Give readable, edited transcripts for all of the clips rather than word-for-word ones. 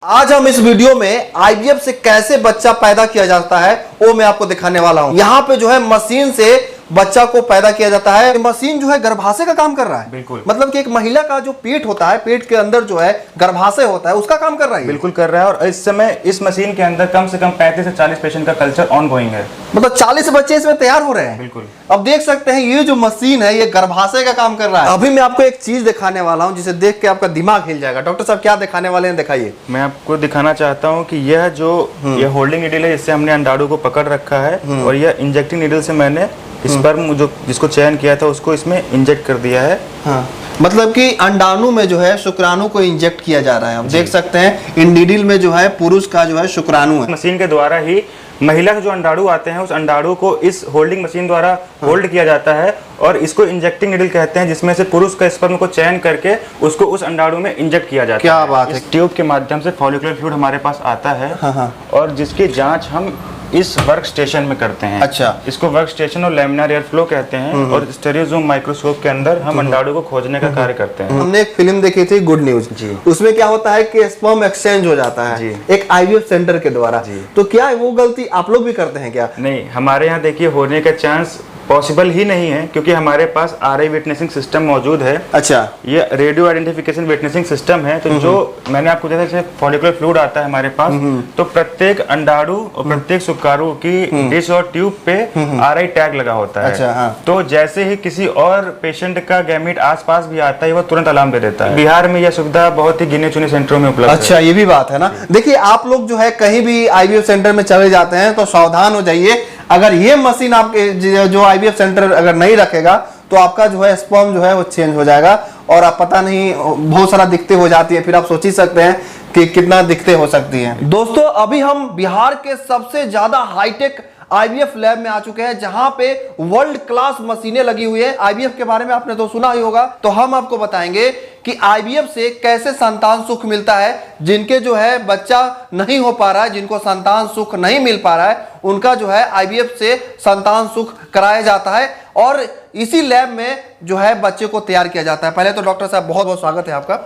आज हम इस वीडियो में आईवीएफ से कैसे बच्चा पैदा किया जाता है वो मैं आपको दिखाने वाला हूं। यहाँ पे जो है मशीन से बच्चा को पैदा किया जाता है। मशीन जो है गर्भाशय का काम कर रहा है। बिल्कुल, मतलब कि एक महिला का जो पेट होता है, पेट के अंदर जो है गर्भाशय होता है, उसका काम कर रहा है। बिल्कुल कर रहा है। और इस समय इस मशीन के अंदर कम से कम 35 से 40 पेशेंट का कल्चर ऑन गोइंग है। मतलब 40 बच्चे इसमें तैयार हो रहे हैं। बिल्कुल। अब देख सकते हैं ये जो मशीन है ये गर्भाशय का काम कर रहा है। अभी मैं आपको एक चीज दिखाने वाला हूँ जिसे देख के आपका दिमाग हिल जाएगा। डॉक्टर साहब क्या दिखाने वाले हैं, दिखाइए। मैं आपको दिखाना चाहता हूँ कि यह जो ये होल्डिंग नीडल है, इससे हमने अंडाणु को पकड़ रखा है और यह इंजेक्टिंग नीडल से मैंने स्पर्म जो जिसको चयन किया था उसको इसमें इंजेक्ट कर दिया है। हाँ, मतलब कि अंडाणु में जो है शुक्राणु को इंजेक्ट किया जा रहा है। आप देख सकते हैं इन नीडल में जो है पुरुष का जो है शुक्राणु है। मशीन के द्वारा ही महिला के जो अंडाणु आते हैं उस अंडाणु को इस होल्डिंग मशीन द्वारा होल्ड किया जाता है और इसको इंजेक्टिंग नीडल कहते हैं, जिसमें से पुरुष का स्पर्म को चयन करके उसको उस अंडाणु में इंजेक्ट किया जाता है। क्या बात है। इस ट्यूब के माध्यम से फॉलिकुलर फ्लूइड हमारे पास आता है। हाँ। और जिसकी जांच हम इस वर्क स्टेशन में करते हैं। अच्छा। इसको वर्क स्टेशन और लैमिनार एयर फ्लो कहते हैं और स्टेरियोजूम माइक्रोस्कोप के अंदर हम अंडाणु को खोजने का कार्य करते हैं। हमने एक फिल्म देखी थी गुड न्यूज जी। उसमें क्या होता है कि स्पर्म एक्सचेंज हो जाता है जी। एक आईवीएफ सेंटर के द्वारा। तो क्या वो गलती आप लोग भी करते हैं क्या? नहीं, हमारे यहाँ देखिए होने का चांस पॉसिबल ही नहीं है, क्योंकि हमारे पास आरआई विटनेसिंग सिस्टम मौजूद है। अच्छा। ये रेडियो आइडेंटिफिकेशन विटनेसिंग सिस्टम है। तो जो मैंने आपको देखा जैसे फॉलिकुलर फ्लूइड आता है हमारे पास, तो प्रत्येक अंडाणु और प्रत्येक शुक्राणु की डिश और ट्यूब पे आरआई टैग लगा होता है। अच्छा, हाँ। तो जैसे ही किसी और पेशेंट का गैमीट आसपास भी आता है वो तुरंत अलार्म दे देता है। बिहार में यह सुविधा बहुत ही गिने चुने सेंटरों में उपलब्ध है। अच्छा, ये भी बात है ना। देखिए आप लोग जो है कहीं भी आईवीएफ सेंटर में चले जाते हैं तो सावधान हो जाइए। अगर ये मशीन आपके जो आईवीएफ सेंटर अगर नहीं रखेगा तो आपका जो है स्पर्म जो है वो चेंज हो जाएगा और आप पता नहीं बहुत सारा दिक्कतें हो जाती है। फिर आप सोच ही सकते हैं कि कितना दिक्कतें हो सकती हैं। दोस्तों अभी हम बिहार के सबसे ज्यादा हाईटेक आईवीएफ लैब में आ चुके हैं जहां पे वर्ल्ड क्लास मशीनें लगी हुई है। आईवीएफ के बारे में आपने तो सुना ही होगा, तो हम आपको बताएंगे कि आईवीएफ से कैसे संतान सुख मिलता है। जिनके जो है बच्चा नहीं हो पा रहा है, जिनको संतान सुख नहीं मिल पा रहा है, उनका जो है आईवीएफ से संतान सुख कराया जाता है और इसी लैब में जो है बच्चे को तैयार किया जाता है। पहले तो डॉक्टर साहब बहुत बहुत स्वागत है आपका।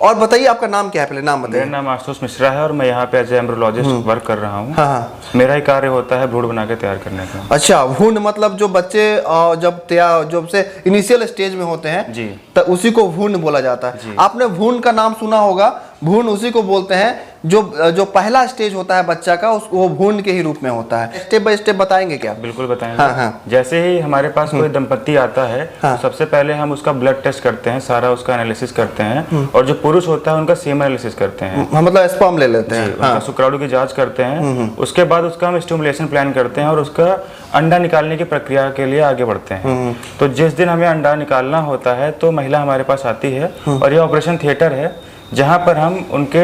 और बताइए आपका नाम क्या है, पहले नाम बताइए। मेरा नाम आशुतोष मिश्रा है और मैं यहाँ पे एज एम्ब्रियोलॉजिस्ट वर्क कर रहा हूँ। हाँ। मेरा ही कार्य होता है भ्रूण बना के तैयार करने का। अच्छा, भ्रूण मतलब जो बच्चे जब से इनिशियल स्टेज में होते हैं जी, तो उसी को भ्रूण बोला जाता है। आपने भ्रूण का नाम सुना होगा। भ्रूण उसी को बोलते हैं जो पहला स्टेज होता है बच्चा का, वो भ्रूण के ही रूप में होता है। स्टेप बाय स्टेप बताएंगे क्या? बिल्कुल बताएंगे। हाँ। जैसे ही हमारे पास कोई दंपत्ति आता है तो सबसे पहले हम उसका ब्लड टेस्ट करते हैं, सारा उसका एनालिसिस करते हैं और जो पुरुष होता है उनका सेम एनालिसिस करते हैं। मतलब स्पर्म ले लेते हैं। उनका शुक्राणु की जांच करते हैं। उसके बाद उसका हम स्टिमुलेशन प्लान करते हैं और उसका अंडा निकालने की प्रक्रिया के लिए आगे बढ़ते हैं। तो जिस दिन हमें अंडा निकालना होता है तो महिला हमारे पास आती है और यह ऑपरेशन थिएटर है जहां पर हम उनके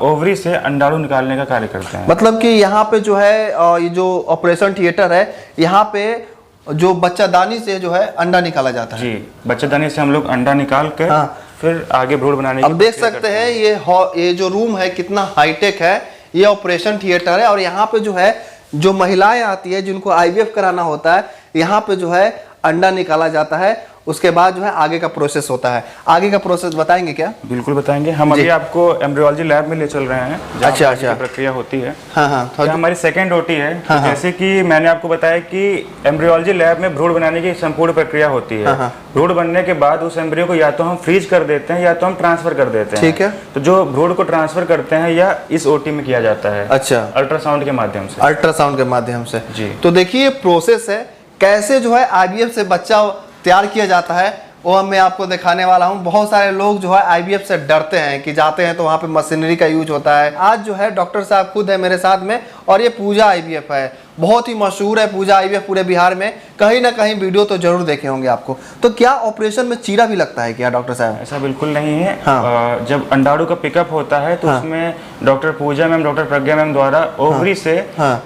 ओवरी से अंडाणु निकालने का कार्य करते हैं। मतलब कि यहाँ पे जो है ये जो ऑपरेशन थिएटर है, यहाँ पे जो बच्चादानी से जो है अंडा निकाला जाता है। जी, बच्चादानी से हम लोग अंडा निकाल कर फिर आगे भ्रूण बनाने की। अब देख सकते हैं ये जो रूम है कितना हाईटेक है। ये ऑपरेशन थिएटर है और यहाँ पे जो है जो महिलाएं आती है जिनको आईवीएफ कराना होता है, यहाँ पे जो है अंडा निकाला जाता है। उसके बाद जो है आगे का प्रोसेस होता है। आगे का प्रोसेस बताएंगे क्या? बिल्कुल बताएंगे। हम अभी आपको एम्ब्रियोलॉजी लैब में ले चल रहे हैं जहाँ अच्छा। प्रक्रिया होती है। हाँ। तो हमारी सेकेंड ओटी है। तो जैसे कि मैंने आपको बताया कि एम्ब्रियोलॉजी लैब में भ्रूण बनाने की संपूर्ण प्रक्रिया होती है। भ्रूण बनने के बाद उस एम्ब्रियो को या तो हम फ्रीज कर देते हैं या तो हम ट्रांसफर कर देते हैं। ठीक है। तो जो भ्रूण को ट्रांसफर करते हैं या इस ओटी में किया जाता है। अच्छा, अल्ट्रासाउंड के माध्यम से। अल्ट्रासाउंड के माध्यम से जी। तो देखिए प्रोसेस है कैसे जो है आईवीएफ से बच्चा तैयार किया जाता है, वो मैं आपको दिखाने वाला हूँ। बहुत सारे लोग जो है आईवीएफ से डरते हैं कि जाते हैं तो वहाँ पे मशीनरी का यूज होता है। आज जो है डॉक्टर साहब खुद है मेरे साथ में और ये पूजा आईवीएफ है, बहुत ही मशहूर है पूजा आईवीएफ पूरे बिहार में। कहीं ना कहीं वीडियो तो जरूर देखे होंगे आपको। तो क्या ऑपरेशन में चीरा भी लगता है क्या डॉक्टर साहब? ऐसा बिल्कुल नहीं है। जब अंडाणु का पिकअप होता है तो उसमें डॉक्टर पूजा मैम, डॉक्टर प्रज्ञा मैम द्वारा ओवरी से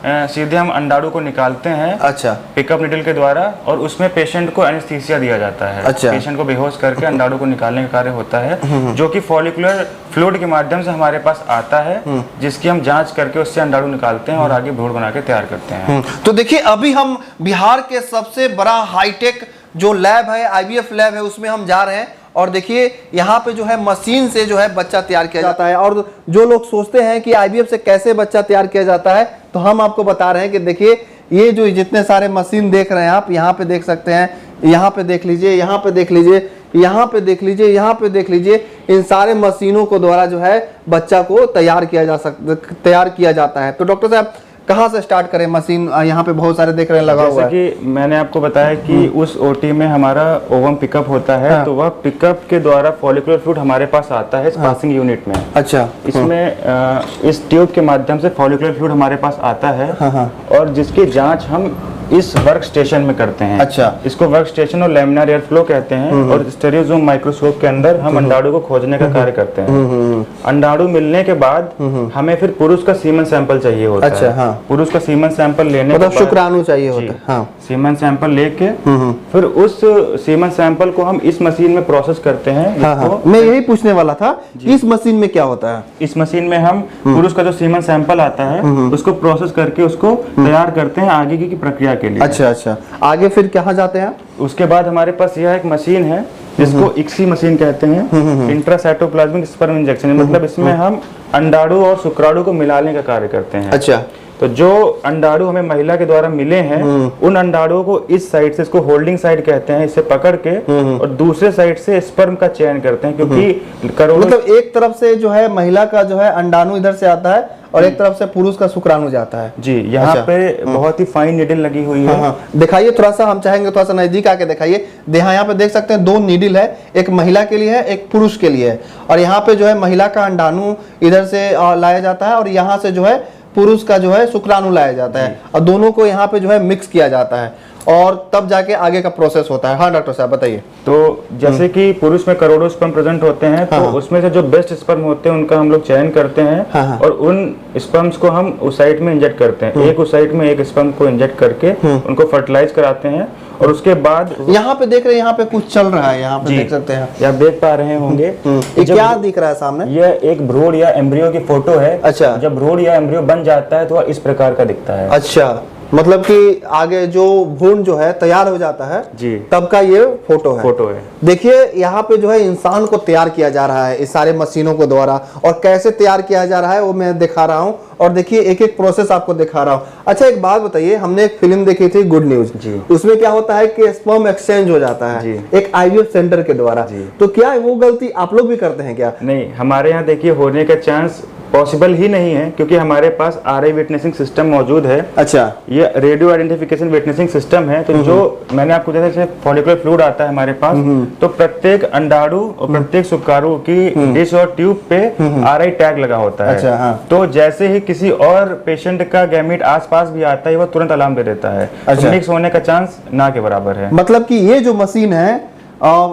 सीधे हम अंडाणु को निकालते हैं। अच्छा। पिकअप निडल के द्वारा और उसमें पेशेंट को एनेस्थीसिया दिया जाता है। अच्छा। पेशेंट को बेहोश करके अंडाणु को निकालने का कार्य होता है, जो कि फॉलिकुलर फ्लूइड के माध्यम से हमारे पास आता है, जिसकी हम जांच करके उससे अंडाणु निकालते हैं और आगे भ्रूण बना के तैयार करते हैं। तो देखिए अभी हम बिहार के सबसे बड़ा हाईटेक जो लैब है आईवीएफ लैब है उसमें हम जा रहे हैं और देखिए यहाँ पे जो है मशीन से जो है बच्चा तैयार किया जाता है। और जो लोग सोचते हैं कि आईवीएफ से कैसे बच्चा तैयार किया जाता है, तो हम आपको बता रहे हैं कि देखिए ये जो जितने सारे मशीन देख रहे हैं आप, यहाँ पे देख सकते हैं, यहाँ पे देख लीजिए, यहाँ पे देख लीजिए, यहाँ पे देख लीजिए, यहाँ पे देख लीजिए, इन सारे मशीनों को द्वारा जो है बच्चा को तैयार किया जाता है। तो डॉक्टर साहब कहाँ से स्टार्ट करें? मशीन यहाँ पे बहुत सारे देख रहे हैं लगा हुआ है। जैसे कि मैंने आपको बताया कि उस ओटी में हमारा ओवम पिकअप होता है, हाँ। तो वह पिकअप के द्वारा फॉलिकुलर फ्लूइड हमारे पास आता है पासिंग यूनिट में। अच्छा। इसमें इस ट्यूब के माध्यम से फॉलिकुलर फ्लूइड हमारे पास आता है, और जिसकी जांच हम इस वर्क स्टेशन में करते हैं। अच्छा। इसको वर्क स्टेशन और लैमिनार एयर फ्लो कहते हैं, और स्टेरियोजूम माइक्रोस्कोप के अंदर हम अंडाणु को खोजने का कार्य करते हैं। अंडाणु मिलने के बाद हमें फिर पुरुष का सीमन सैंपल चाहिए होता है। अच्छा, हाँ। पुरुष का सीमन सैंपल लेने मतलब के बाद शुक्राणु चाहिए होता है। हाँ। सीमन सैंपल लेके फिर उस सीमन सैंपल को हम इस मशीन में प्रोसेस करते हैं। हाँ। मैं यही पूछने वाला था, इस मशीन में क्या होता है? इस मशीन में हम पुरुष का जो सीमन सैंपल आता है उसको प्रोसेस करके उसको तैयार करते हैं आगे की प्रक्रिया के लिए। अच्छा। आगे फिर कहाँ जाते हैं? उसके बाद हमारे पास यह एक मशीन है जिसको इक्सी मशीन कहते हैं, इंट्रासाइटोप्लाज्मिक स्पर्म इंजेक्शन। मतलब इसमें हम अंडाणु और शुक्राणु को मिलाने का कार्य करते हैं। अच्छा। तो जो अंडाणु हमें महिला के द्वारा मिले हैं, उन अंडाणुओं को इस साइड से, इसको होल्डिंग साइड कहते हैं, इसे पकड़ के और दूसरे साइड से स्पर्म का चयन करते हैं, क्योंकि करोड़ों, मतलब एक तरफ से जो है महिला का जो है अंडाणु इधर से आता है और एक तरफ से पुरुष का शुक्राणु जाता है। जी। यहाँ पे बहुत ही फाइन नीडल लगी हुई है। हाँ। दिखाइए थोड़ा सा, हम चाहेंगे थोड़ा सा नजदीक आके दिखाइए। यहाँ पे देख सकते हैं 2 नीडल है, एक महिला के लिए है, एक पुरुष के लिए है। और यहाँ पे जो है महिला का अंडाणु इधर से लाया जाता है और यहाँ से जो है पुरुष का जो है शुक्राणु लाया जाता है, और दोनों को यहाँ पे जो है मिक्स किया जाता है और तब जाके आगे का प्रोसेस होता है। हाँ डॉक्टर साहब बताइए। तो जैसे कि पुरुष में करोड़ों स्पर्म प्रेजेंट होते हैं, तो उसमें से जो बेस्ट स्पर्म होते हैं उनका हम लोग चयन करते हैं, और उन स्पर्म्स को हम उस साइट में इंजेक्ट करते हैं। एक उस साइट में एक स्पर्म को इंजेक्ट करके उनको फर्टिलाइज कराते हैं, और उसके बाद यहाँ पे देख रहे हैं, यहाँ पे कुछ चल रहा है, यहाँ पे देख सकते हैं, आप देख पा रहे होंगे। ये क्या दिख रहा है सामने? यह एक भ्रूण या एम्ब्रियो की फोटो है। अच्छा। जब भ्रूण या एम्ब्रियो बन जाता है तो वह इस प्रकार का दिखता है। अच्छा, मतलब कि आगे जो भ्रूण जो है तैयार हो जाता है जी, तब का ये फोटो है। देखिए यहाँ पे जो है इंसान को तैयार किया जा रहा है इस सारे मशीनों को द्वारा, और कैसे तैयार किया जा रहा है वो मैं दिखा रहा हूँ, और देखिए एक एक प्रोसेस आपको दिखा रहा हूँ। अच्छा एक बात बताइए, हमने एक फिल्म देखी थी गुड न्यूज, उसमें क्या होता है कि स्पर्म एक्सचेंज हो जाता है एक आईवीएफ सेंटर के द्वारा। तो क्या वो गलती आप लोग भी करते हैं क्या? नहीं, हमारे यहाँ देखिए होने का चांस पॉसिबल ही नहीं है, क्योंकि हमारे पास आरआई विटनेसिंग सिस्टम मौजूद है। अच्छा। ये रेडियो आइडेंटिफिकेशन विटनेसिंग सिस्टम है। तो जो मैंने आपको जैसे फॉलिकुलर फ्लूइड आता है हमारे पास, तो प्रत्येक अंडाणु और प्रत्येक शुक्राणु की डिश और ट्यूब पे आरआई टैग लगा होता है। अच्छा, हाँ। तो जैसे ही किसी और पेशेंट का गैमीट आसपास भी आता है, वो तुरंत अलार्म दे देता है। अच्छा। तो मिक्स होने का चांस ना के बराबर है। मतलब कि ये जो मशीन है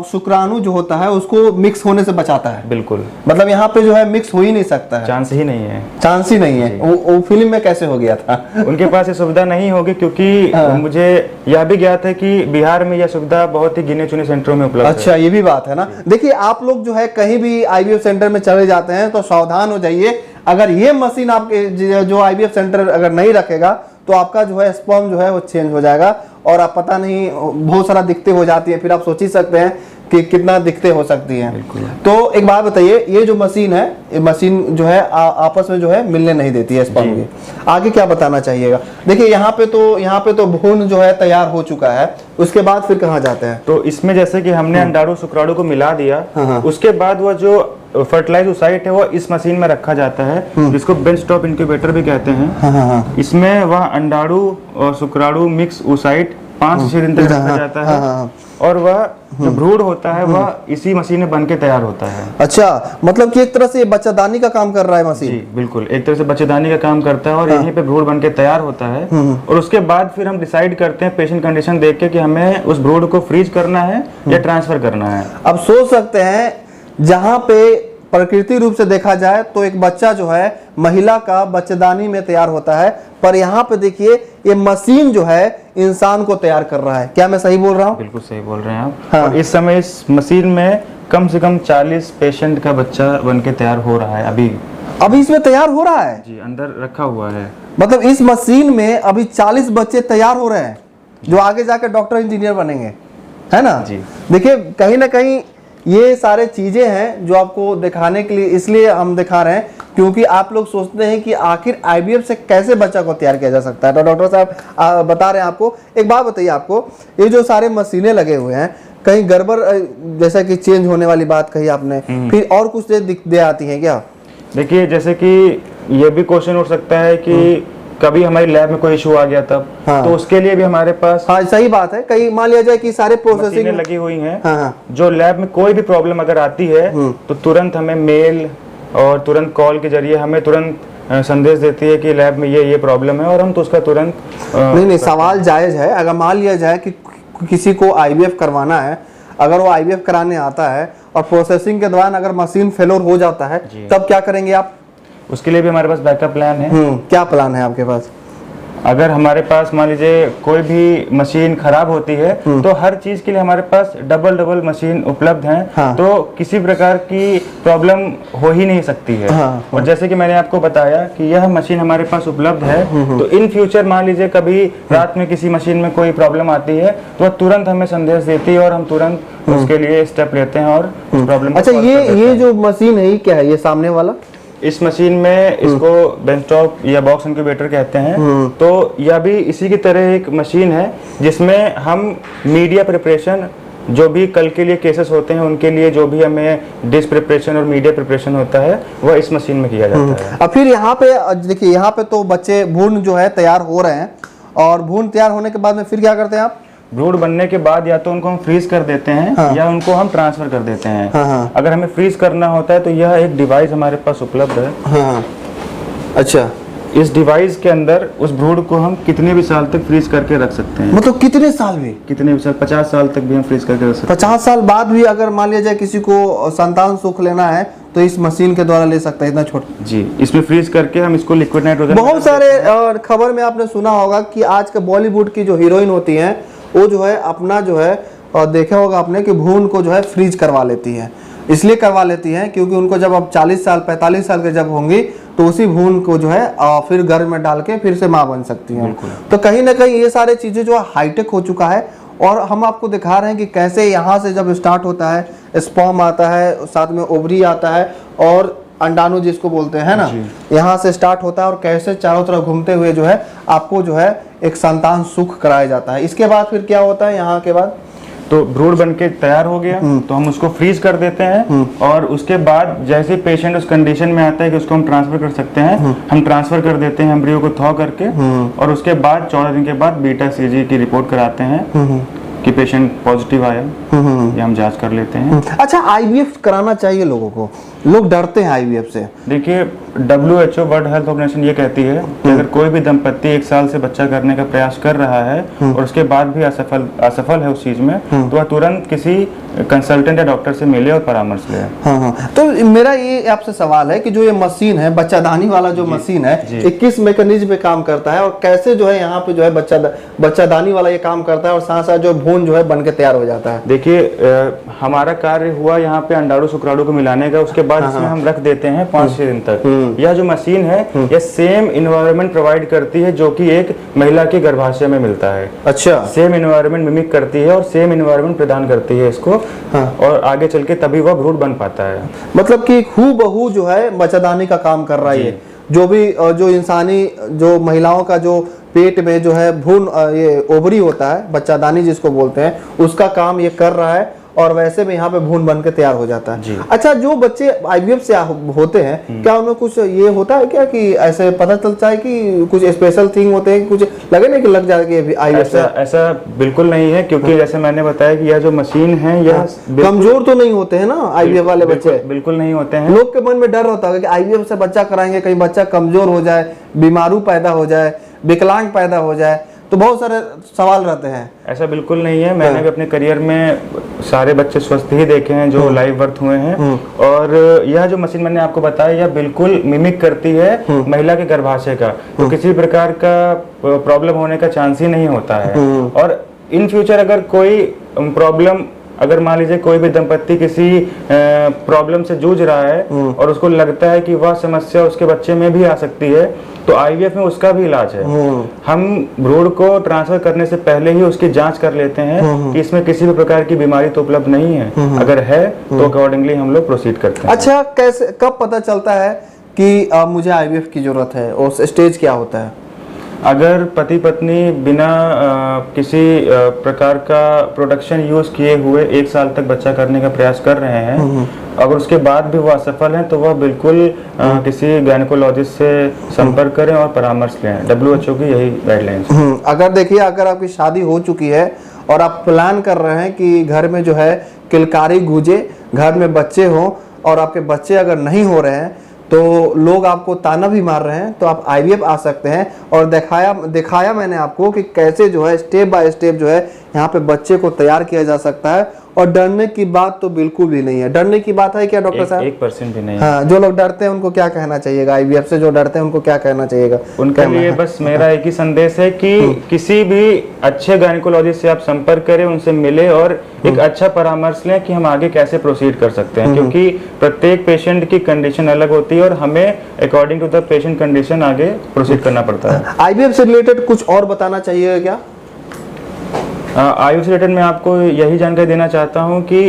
शुक्राणु जो होता है उसको मिक्स होने से बचाता है। बिल्कुल। मतलब यहाँ पे जो है मिक्स हो ही नहीं सकता है, चांस ही नहीं है। चांस ही नहीं है। वो फिल्म में कैसे हो गया था? उनके पास ये सुविधा नहीं होगी, क्योंकि मुझे यह भी ज्ञात है कि बिहार में यह सुविधा बहुत ही गिने चुने सेंटरों में उपलब्ध है। अच्छा, ये भी बात है ना। देखिए आप लोग जो है कहीं भी आईवीएफ सेंटर में चले जाते हैं तो सावधान हो जाइए। अगर ये मशीन आपके जो आईवीएफ सेंटर अगर नहीं रखेगा तो आपका जो है स्पर्म जो है वो चेंज हो जाएगा, और आप पता नहीं बहुत सारा दिक्कतें हो जाती है, फिर आप सोच ही सकते हैं कि कितना दिक्कतें हो सकती हैं। तो एक बात बताइए, ये जो मशीन है, ये मशीन जो है आपस में जो है मिलने नहीं देती है स्पर्म के। आगे क्या बताना चाहिएगा? देखिए यहाँ पे तो भ्रूण जो है तैयार हो चुका है, उसके बाद फिर कहाँ जाते हैं? तो इसमें जैसे कि हमने अंडाणु शुक्राणु को मिला दिया, उसके बाद वो जो फर्टिलाइज साइट है वो इस मशीन में रखा जाता है, जिसको बेंच टॉप इंक्यूबेटर भी कहते हैं। इसमें वह अंडाणु और शुक्राणु मिक्स ओसाइट 5 से 6 दिन तक रखा जाता है, और वह जो भ्रूण होता है वह इसी मशीन में बनके तैयार होता है। अच्छा, मतलब कि एक तरह से बच्चादानी का काम कर रहा है मशीन। जी बिल्कुल, एक तरह से बच्चेदानी का काम करता है, और यहीं पे भ्रूण बनके तैयार होता है। और उसके बाद फिर हम डिसाइड करते हैं पेशेंट कंडीशन देख के कि हमें उस भ्रूण को फ्रीज करना है या ट्रांसफर करना है। अब सोच सकते हैं, जहाँ पे प्रकृति रूप से देखा जाए तो एक बच्चा जो है महिला का बच्चेदानी में तैयार होता है, पर यहाँ पे देखिए ये मशीन जो है इंसान को तैयार कर रहा है। क्या मैं सही बोल रहा हूँ? बिल्कुल सही बोल रहे हैं आप। और इस समय इस मशीन में कम से कम 40 पेशेंट का बच्चा बनके तैयार हो रहा है। अभी इसमें तैयार हो रहा है जी, अंदर रखा हुआ है। मतलब इस मशीन में अभी 40 बच्चे तैयार हो रहे हैं जो आगे जाकर डॉक्टर इंजीनियर बनेंगे, है ना जी। देखिए कहीं ना कहीं ये सारे चीजें हैं जो आपको दिखाने के लिए इसलिए हम दिखा रहे हैं, क्योंकि आप लोग सोचते हैं कि आखिर आईवीएफ से कैसे बच्चा को तैयार किया जा सकता है। तो डॉक्टर साहब बता रहे हैं आपको। एक बात बताइए, आपको ये जो सारे मशीनें लगे हुए हैं, कहीं गड़बड़ जैसा कि चेंज होने वाली बात कही आपने, फिर और कुछ दे आती है क्या? देखिए, जैसे कि ये भी क्वेश्चन उठ सकता है कि कभी हमारी लैब में कोई इशू आ गया तब, हाँ। तो उसके लिए भी हमारे पास हाँ सही बात है। कहीं मान लिया जाए कि सारे प्रोसेसिंग मशीनें लगी हुई हैं। हाँ। जो लैब में कोई भी प्रॉब्लम अगर आती है तो तुरंत हमें मेल और तुरंत कॉल के जरिए हमें तुरंत संदेश देती है कि लैब में ये प्रॉब्लम है, और हम तो उसका तुरंत नहीं, सवाल जायज है। अगर मान लिया जाए कि किसी को आईवीएफ करवाना है, अगर वो आईवीएफ कराने आता है और प्रोसेसिंग के दौरान अगर मशीन फेलोर हो जाता है, तब क्या करेंगे आप? उसके लिए भी हमारे पास बैकअप प्लान है। क्या प्लान है आपके पास? अगर हमारे पास मान लीजिए कोई भी मशीन खराब होती है तो हर चीज के लिए हमारे पास डबल मशीन उपलब्ध हैं। हाँ। तो किसी प्रकार की प्रॉब्लम हो ही नहीं सकती है। हाँ। और जैसे कि मैंने आपको बताया कि यह मशीन हमारे पास उपलब्ध है, तो इन फ्यूचर मान लीजिए कभी रात में किसी मशीन में कोई प्रॉब्लम आती है तो वह तुरंत हमें संदेश देती है और हम तुरंत उसके लिए स्टेप लेते हैं और प्रॉब्लम। अच्छा, ये जो मशीन है, ये क्या है? ये सामने वाला इस मशीन में इसको बेंचटॉप या बॉक्स इंक्यूबेटर कहते हैं। तो यह भी इसी की तरह एक मशीन है जिसमें हम मीडिया प्रिपरेशन, जो भी कल के लिए केसेस होते हैं उनके लिए जो भी हमें डिश प्रिपरेशन और मीडिया प्रिपरेशन होता है वह इस मशीन में किया जाता है। अब फिर यहाँ पे देखिए, यहाँ पे तो बच्चे भ्रूण जो है तैयार हो रहे हैं, और भ्रूण तैयार होने के बाद में फिर क्या करते हैं आप? भ्रूण बनने के बाद या तो उनको हम फ्रीज कर देते हैं, हाँ। या उनको हम ट्रांसफर कर देते हैं। हाँ। अगर हमें फ्रीज करना होता है तो यह एक डिवाइस हमारे पास उपलब्ध है। हाँ। अच्छा, इस डिवाइस के अंदर उस भ्रूण को हम कितने भी साल तक फ्रीज करके रख सकते हैं। मतलब कितने साल भी? कितने भी साल, 50 साल तक भी हम फ्रीज करके रख सकते हैं। 50 साल बाद भी अगर मान लिया जाए किसी को संतान सुख लेना है तो इस मशीन के द्वारा ले सकता है, इतना छोटा? जी, इसमें फ्रीज करके हम इसको लिक्विड नाइट्रोजन। बहुत सारे खबर में आपने सुना होगा कि आज के बॉलीवुड की जो हीरोइन होती हैं वो जो है अपना जो है देखा होगा आपने कि भ्रूण को जो है फ्रीज करवा लेती है। इसलिए करवा लेती हैं क्योंकि उनको जब अब 40 साल 45 साल के जब होंगी तो उसी भ्रूण को जो है फिर गर्भ में डाल के फिर से माँ बन सकती हैं। तो कहीं ना कहीं ये सारे चीजें जो हाईटेक हो चुका है, और हम आपको दिखा रहे हैं कि कैसे यहाँ से जब स्टार्ट होता है, स्पर्म आता है, साथ में ओवरी आता है और अंडाणु जिसको बोलते हैं ना, यहाँ से स्टार्ट होता है और कैसे चारों तरफ घूमते हुए जो है आपको जो है एक संतान सुख कराया जाता है। इसके बाद फिर क्या होता है? यहाँ के बाद तो भ्रूण बन के तैयार हो गया तो हम उसको फ्रीज कर देते हैं, और उसके बाद जैसे पेशेंट उस कंडीशन में आता है कि उसको हम ट्रांसफर कर सकते हैं, हम ट्रांसफर कर देते हैं एम्ब्रियो को थॉ करके, और उसके बाद 14 दिन के बाद बीटा सीजी की रिपोर्ट कराते हैं कि पेशेंट पॉजिटिव आया, ये हम जांच कर लेते हैं। अच्छा, आईवीएफ कराना चाहिए लोगों को? लोग डरते हैं आईवीएफ से। देखिए, WHO वर्ल्ड हेल्थ ऑर्गेनाइजेशन ये कहती है कि अगर कोई भी दंपत्ति 1 साल से बच्चा करने का प्रयास कर रहा है और उसके बाद भी असफल है उस चीज में, तो वह तुरंत किसी कंसल्टेंट या डॉक्टर से मिले और परामर्श ले। हाँ। तो मेरा ये आपसे सवाल है कि जो ये मशीन है, बच्चादानी वाला जो मशीन है, ये किस मैकेनिज्म पे काम करता है और कैसे जो है यहाँ पे जो है बच्चादानी वाला ये काम करता है, और साथ साथ जो भ्रूण जो है बन के तैयार हो जाता है? देखिए, हमारा कार्य हुआ यहाँ पे अंडाणु शुक्राणु को मिलाने का, उसके बाद इसमें हम रख देते हैं 5-6 दिन तक। यह जो मशीन है यह सेम इन्वायरमेंट प्रोवाइड करती है जो कि एक महिला के गर्भाशय में मिलता है। अच्छा, सेम इन्वायरमेंट मिमिक करती है और सेम इन्वायरमेंट प्रदान करती है इसको। और आगे चल के तभी वह भ्रूण बन पाता है। मतलब कि हूबहू जो है बच्चादानी का काम कर रहा है। जो भी जो इंसानी जो महिलाओं का जो पेट में जो है भ्रूण ये ओवरी होता है, बच्चादानी जिसको बोलते हैं, उसका काम ये कर रहा है, और वैसे में यहाँ पे भ्रूण बन के तैयार हो जाता है। अच्छा, जो बच्चे आईवीएफ से होते हैं, क्या उनमें कुछ ये होता है क्या कि ऐसे पता चलता है कि कुछ स्पेशल थिंग होते हैं, कुछ लगे नहीं कि लग जाएगा आईवीएफ से? ऐसा बिल्कुल नहीं है, क्योंकि जैसे मैंने बताया कि यह जो मशीन है यह कमजोर तो नहीं होते हैं ना आईवीएफ वाले बच्चे? बिल्कुल नहीं होते हैं। लोग के मन में डर होता है कि आईवीएफ से बच्चा कराएंगे, कहीं बच्चा कमजोर हो जाए, बीमारू पैदा हो जाए, विकलांग पैदा हो जाए, तो बहुत सारे सवाल रहते हैं। ऐसा बिल्कुल नहीं है। मैंने भी अपने करियर में सारे बच्चे स्वस्थ ही देखे हैं जो लाइव बर्थ हुए हैं, और यह जो मशीन मैंने आपको बताया यह बिल्कुल मिमिक करती है महिला के गर्भाशय का, तो किसी प्रकार का प्रॉब्लम होने का चांस ही नहीं होता है। और इन फ्यूचर अगर कोई प्रॉब्लम अगर मान लीजिए कोई भी दंपत्ति किसी प्रॉब्लम से जूझ रहा है और उसको लगता है कि वह समस्या उसके बच्चे में भी आ सकती है, तो आईवीएफ में उसका भी इलाज है। हम भ्रूण को ट्रांसफर करने से पहले ही उसकी जांच कर लेते हैं कि इसमें किसी भी प्रकार की बीमारी तो उपलब्ध नहीं है। अगर है तो अकॉर्डिंगली हम लोग प्रोसीड करते हैं। अच्छा, कैसे कब पता चलता है कि मुझे आईवीएफ की जरूरत है, और स्टेज क्या होता है? अगर पति पत्नी बिना किसी प्रकार का प्रोडक्शन यूज किए हुए 1 साल तक बच्चा करने का प्रयास कर रहे हैं, अगर उसके बाद भी वो असफल हैं, तो वह बिल्कुल किसी गायनेकोलॉजिस्ट से संपर्क करें और परामर्श लें। WHO की यही गाइडलाइंस। अगर देखिए, अगर आपकी शादी हो चुकी है और आप प्लान कर रहे हैं कि घर में जो है किलकारी गूंजे, घर में बच्चे हों, और आपके बच्चे अगर नहीं हो रहे हैं तो लोग आपको ताना भी मार रहे हैं, तो आप आईवीएफ आ सकते हैं। और दिखाया मैंने आपको कि कैसे जो है स्टेप बाय स्टेप जो है यहाँ पे बच्चे को तैयार किया जा सकता है। और डरने की बात तो बिल्कुल भी नहीं है। डरने की बात है क्या डॉक्टर साहब? 1% भी नहीं। हाँ, जो लोग डरते हैं उनको क्या कहना चाहिएगा? आईवीएफ से जो डरते हैं उनको क्या कहना चाहिएगा? उनके लिए बस मेरा एक ही संदेश है कि किसी भी अच्छे गायनेकोलॉजिस्ट से आप संपर्क करें, उनसे मिले और एक अच्छा परामर्श लें कि हम आगे कैसे प्रोसीड कर सकते हैं, क्योंकि प्रत्येक पेशेंट की कंडीशन अलग होती है और हमें according to the patient condition आगे प्रोसीड करना पड़ता है। आईवीएफ से रिलेटेड कुछ और बताना चाहिए क्या? आईवीएफ से रिलेटेड मैं आपको यही जानकारी देना चाहता हूं कि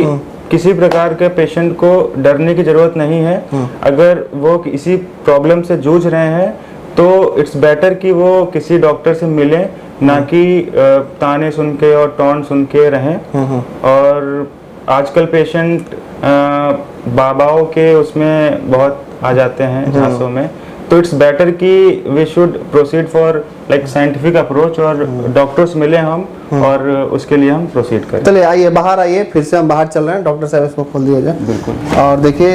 किसी प्रकार के पेशेंट को डरने की जरूरत नहीं है। अगर वो किसी प्रॉब्लम से जूझ रहे हैं तो इट्स बेटर कि वो किसी डॉक्टर से मिलें, ना कि ताने सुन के और टॉन्ट सुन के रहें। और आजकल पेशेंट बाबाओं के उसमें बहुत आ जाते हैं झांसों में, तो इट्स बेटर कि we should proceed for like scientific approach और डॉक्टर्स मिले हम और उसके लिए हम प्रोसीड करें। चलिए आइए, बाहर आइए, फिर से हम बाहर चल रहे हैं। डॉक्टर साहब इसको खोल दिया जाए। बिल्कुल। और देखिए,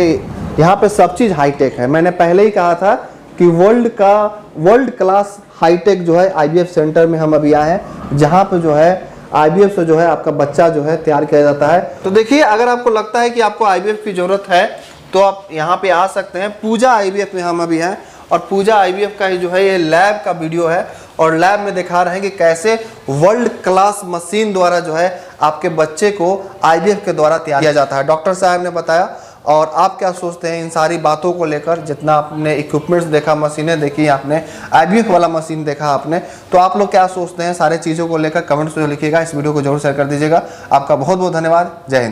यहाँ पे सब चीज़ हाईटेक है। मैंने पहले ही कहा था कि वर्ल्ड क्लास हाईटेक जो है आईवीएफ सेंटर में हम अभी आए हैं, जहाँ पे जो है आईवीएफ से जो है आपका बच्चा जो है तैयार किया जाता है। तो देखिए, अगर आपको लगता है कि आपको आईवीएफ की जरूरत है तो आप यहाँ पे आ सकते हैं। पूजा आईवीएफ में हम अभी हैं, और पूजा आईवीएफ का ही जो है ये लैब का वीडियो है, और लैब में दिखा रहे हैं कि कैसे वर्ल्ड क्लास मशीन द्वारा जो है आपके बच्चे को आईवीएफ के द्वारा तैयार किया जाता है। डॉक्टर साहब ने बताया। और आप क्या सोचते हैं इन सारी बातों को लेकर? जितना आपने इक्विपमेंट्स देखा, मशीनें देखी आपने, आईवीएफ वाला मशीन देखा आपने, तो आप लोग क्या सोचते हैं सारे चीज़ों को लेकर? कमेंट्स में लिखिएगा। इस वीडियो को जरूर शेयर कर दीजिएगा। आपका बहुत बहुत धन्यवाद। जय हिंद।